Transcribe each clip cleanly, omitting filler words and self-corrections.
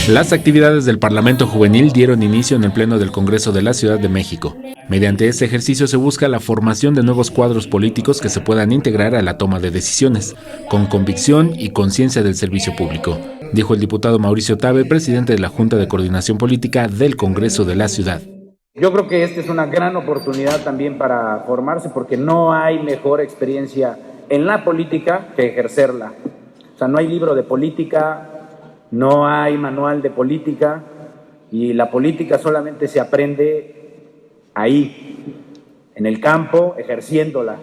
Las actividades del Parlamento Juvenil dieron inicio en el Pleno del Congreso de la Ciudad de México. Mediante este ejercicio se busca la formación de nuevos cuadros políticos que se puedan integrar a la toma de decisiones, con convicción y conciencia del servicio público, dijo el diputado Mauricio Tabe, presidente de la Junta de Coordinación Política del Congreso de la Ciudad. Yo creo que esta es una gran oportunidad también para formarse, porque no hay mejor experiencia en la política que ejercerla. O sea, no hay libro de política, no hay manual de política, y la política solamente se aprende ahí, en el campo, ejerciéndola.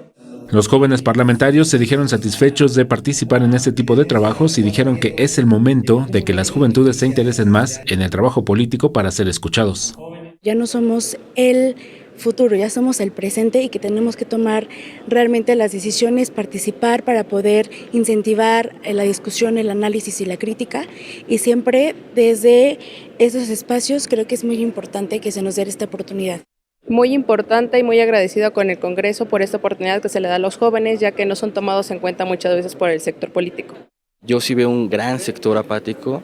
Los jóvenes parlamentarios se dijeron satisfechos de participar en este tipo de trabajos y dijeron que es el momento de que las juventudes se interesen más en el trabajo político para ser escuchados. Ya no somos el futuro, ya somos el presente, y que tenemos que tomar realmente las decisiones, participar para poder incentivar la discusión, el análisis y la crítica, y siempre desde esos espacios creo que es muy importante que se nos dé esta oportunidad. Muy importante y muy agradecido con el Congreso por esta oportunidad que se le da a los jóvenes, ya que no son tomados en cuenta muchas veces por el sector político. Yo sí veo un gran sector apático,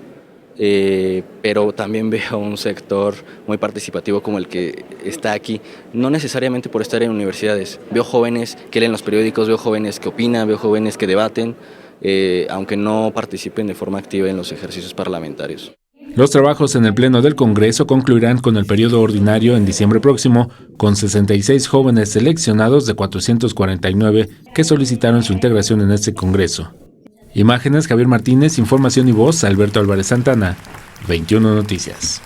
pero también veo un sector muy participativo como el que está aquí, no necesariamente por estar en universidades. Veo jóvenes que leen los periódicos, veo jóvenes que opinan, veo jóvenes que debaten, aunque no participen de forma activa en los ejercicios parlamentarios. Los trabajos en el Pleno del Congreso concluirán con el periodo ordinario en diciembre próximo, con 66 jóvenes seleccionados de 449 que solicitaron su integración en este Congreso. Imágenes, Javier Martínez, información y voz, Alberto Álvarez Santana, 21 Noticias.